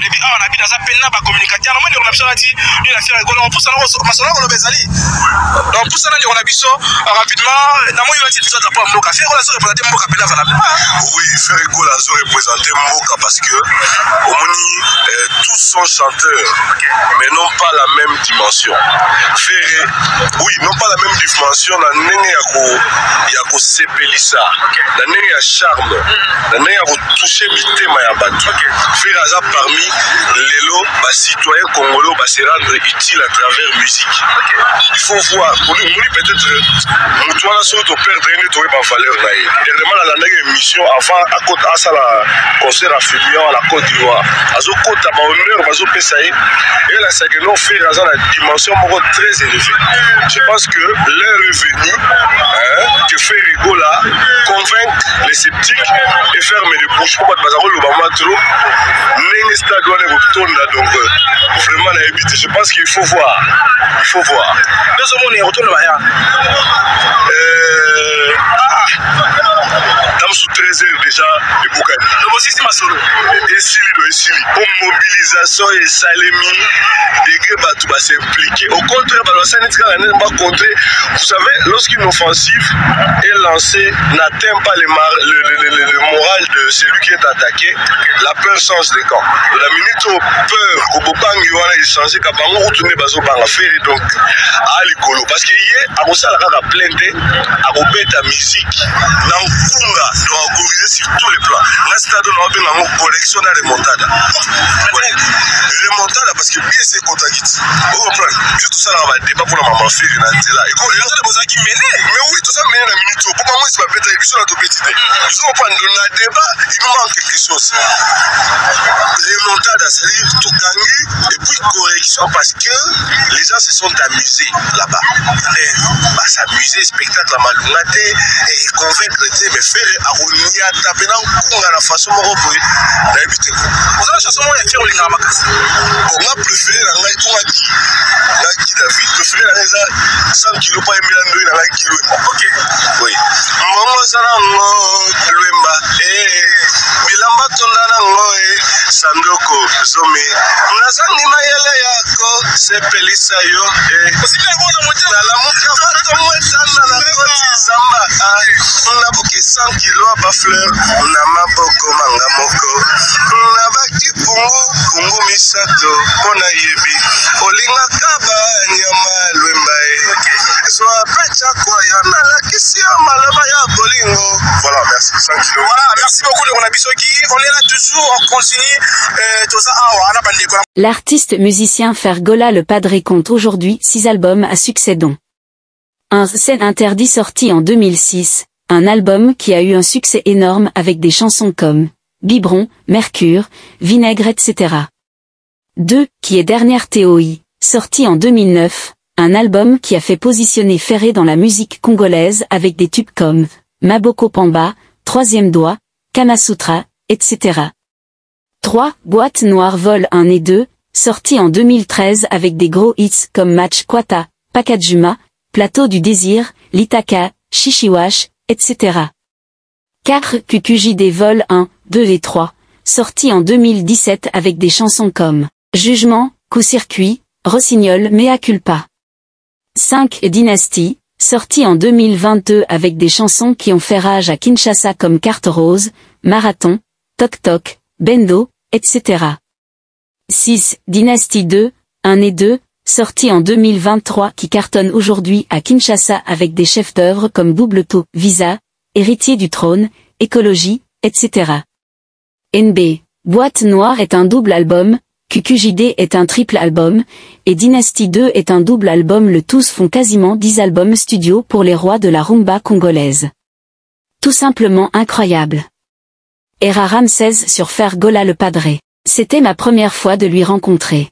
début ah on a bien ça peine ba communicateur moi on a besoin dit lui la faire rigoler on pousse alors masala on bezali donc pousse là on a besoin rapidement na moi il va dire ça pas mboka faire on a représenter mboka pela ça la oui faire rigoler à représenter mboka parce que tous sont chanteurs mais non pas la même dimension faire oui non pas la même dimension na ndenge ya ko sepelisa na ndenge ya charme na ndenge ya ko toucher mitema ya bato faire aza parmi lelo ba citoyens congolais ba se rendre utile à travers musique il faut voir pour lui peut-être mutuana surtout perdre une to ba valeur na ye dernièrement la ndenge émission avant à côté à ça la concert à Filion à la Côte d'Ivoire azo kota ba honneur bazo pesa ye et la ça que non faire aza la dimension moko très élevée je pense que l'heure est venue que faire rigoler convaincre les sceptiques et fermer les bouches pour pas bazaro le bama trop n'engé stade on est retourner donc vraiment la éviter je pense qu'il faut voir deux hommes on retourne là sous 13 heures déjà et Boukani. Le système solo. Et Sili. Pour mobilisation et salemi, des gars va s'impliquer. Au contraire, vous savez, lorsqu'une offensive est lancée, n'atteint pas le moral de celui qui est attaqué, la peur change de camp. La minute où peur, au Bobangi, on a échangé, quand on retourne à faire donc à l'écolo. Parce qu'il y a, à ça, la plainte, à la musique, dans Kunga, doit organiser sur tous les plans. Là, c'est une collection de remontada. Remontada parce que bien c'est contagieux. Vous comprenez? Tout ça, on va débat pour la maman fille, il y a là. Et quand les gens de qui menaient, mais oui, tout ça mène à minute. Pourquoi moi, c'est pas bête, il y a tout petit. Nous allons prendre le débat, il nous manque quelque chose. Remontada, c'est-à-dire tout gagner, et puis correction parce que les gens se sont amusés là-bas. S'amuser, spectacle à Malungate, et convaincre, mais faire aronia, taper dans la façon dont on peut l'habiter. Vous avez la chanson, on a fait au Lingamacas. On a préféré la Nike, on a dit David, préféré la Nike 100 kilos, pas 1 million de la kilo. Ok. Oui. Maman Zanango, Luemba, Bilamba Tondanango, Sandoko, Zome. Nazani Mayele Yako, Sepelisa Yo, aussi bien bon, la montre Zamba, nabuki 100 kilos à fleur, namaboko mangamoko, nabaki pungu misato, pona yebi, olinga kaba nyama lwembae, soit pecha kwa yona la kisio malaba ya bolingo. Voilà, merci, 100 kilos. Voilà, merci beaucoup de mon abisoki. On est là toujours, on continue, tout ça, L'artiste musicien Fergola Le Padré compte aujourd'hui 6 albums à succès dont un C'est interdit sorti en 2006, un album qui a eu un succès énorme avec des chansons comme Biberon, Mercure, Vinaigre etc. 2, qui est Dernière TOI, sorti en 2009, un album qui a fait positionner Ferré dans la musique congolaise avec des tubes comme Maboko Pamba, Troisième Doigt, Kamasutra, etc. 3, Boîte Noire Vol 1 et 2, sorti en 2013 avec des gros hits comme Match Kwata, Pakajuma, Plateau du Désir, Litaka, Shishiwash, etc. 4, QQJD Vol 1, 2 et 3, sorti en 2017 avec des chansons comme Jugement, Coup-Circuit, Rossignol Mea Culpa. 5, Dynasty, sorti en 2022 avec des chansons qui ont fait rage à Kinshasa comme Carte Rose, Marathon, Toc Toc, Bendo, etc. 6, Dynasty 2, 1 et 2, sorti en 2023 qui cartonne aujourd'hui à Kinshasa avec des chefs-d'œuvre comme Double Taux, Visa, Héritier du Trône, Écologie, etc. NB, Boîte Noire est un double album, QQJD est un triple album, et Dynasty 2 est un double album. Le tous font quasiment 10 albums studio pour les rois de la rumba congolaise. Tout simplement incroyable. Era Ramsès sur Fergola Le Padré. C'était ma première fois de lui rencontrer.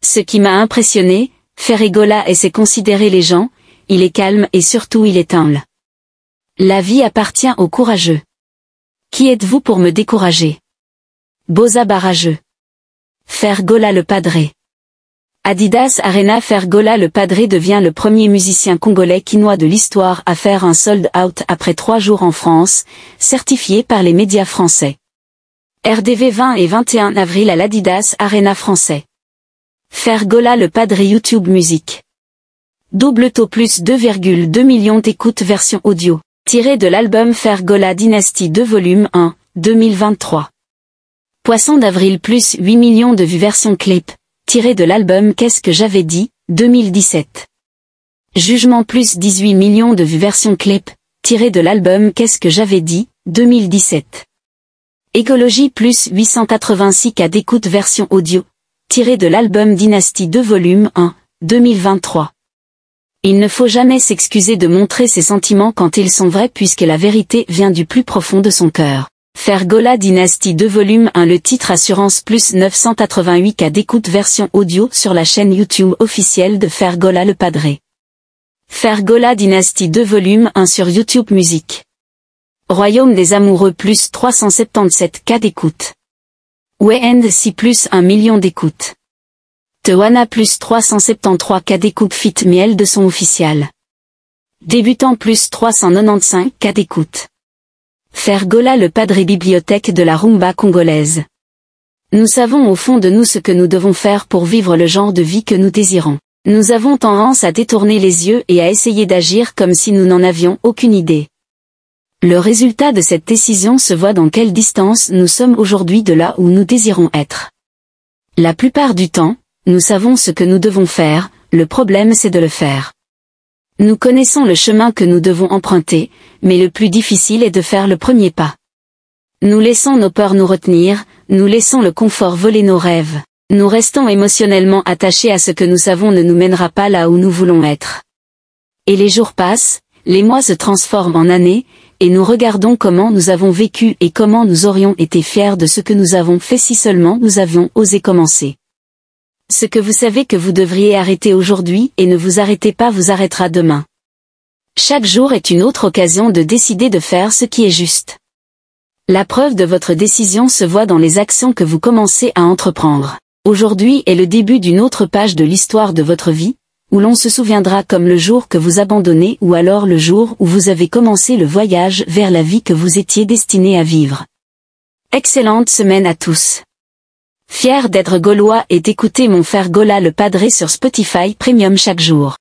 Ce qui m'a impressionné, Fergola essaie considérer les gens, il est calme et surtout il est humble. La vie appartient aux courageux. Qui êtes-vous pour me décourager? Boza Barrageux. Fergola Le Padré. Adidas Arena. Fergola Le Padré devient le premier musicien congolais quinois de l'histoire à faire un sold out après 3 jours en France, certifié par les médias français. RDV 20 et 21 avril à l'Adidas Arena français. Fergola le Padre YouTube Music. Double taux plus 2,2 millions d'écoutes version audio, tiré de l'album Fergola Dynasty 2 volume 1, 2023. Poisson d'avril plus 8 millions de vues version clip, tiré de l'album Qu'est-ce que j'avais dit, 2017. Jugement plus 18 millions de vues version clip, tiré de l'album Qu'est-ce que j'avais dit, 2017. Écologie plus 886 cas d'écoute version audio, tiré de l'album Dynasty 2 volume 1, 2023. Il ne faut jamais s'excuser de montrer ses sentiments quand ils sont vrais puisque la vérité vient du plus profond de son cœur. Fergola Dynasty 2 volume 1 le titre Assurance plus 988 cas d'écoute version audio sur la chaîne YouTube officielle de Fergola le Padre. Fergola Dynasty 2 volume 1 sur YouTube Music. Royaume des amoureux plus 377 cas d'écoute. Weend si plus 1 million d'écoutes. Tewana plus 373 cas d'écoute fit miel de son official. Débutant plus 395 cas d'écoute. Fergola le Padre bibliothèque de la rumba congolaise. Nous savons au fond de nous ce que nous devons faire pour vivre le genre de vie que nous désirons. Nous avons tendance à détourner les yeux et à essayer d'agir comme si nous n'en avions aucune idée. Le résultat de cette décision se voit dans quelle distance nous sommes aujourd'hui de là où nous désirons être. La plupart du temps, nous savons ce que nous devons faire, le problème c'est de le faire. Nous connaissons le chemin que nous devons emprunter, mais le plus difficile est de faire le premier pas. Nous laissons nos peurs nous retenir, nous laissons le confort voler nos rêves, nous restons émotionnellement attachés à ce que nous savons ne nous mènera pas là où nous voulons être. Et les jours passent, les mois se transforment en années, et nous regardons comment nous avons vécu et comment nous aurions été fiers de ce que nous avons fait si seulement nous avions osé commencer. Ce que vous savez que vous devriez arrêter aujourd'hui et ne vous arrêtez pas vous arrêtera demain. Chaque jour est une autre occasion de décider de faire ce qui est juste. La preuve de votre décision se voit dans les actions que vous commencez à entreprendre. Aujourd'hui est le début d'une autre page de l'histoire de votre vie, où l'on se souviendra comme le jour que vous abandonnez ou alors le jour où vous avez commencé le voyage vers la vie que vous étiez destiné à vivre. Excellente semaine à tous. Fier d'être gaulois et d'écouter mon Fergola le Padre sur Spotify Premium chaque jour.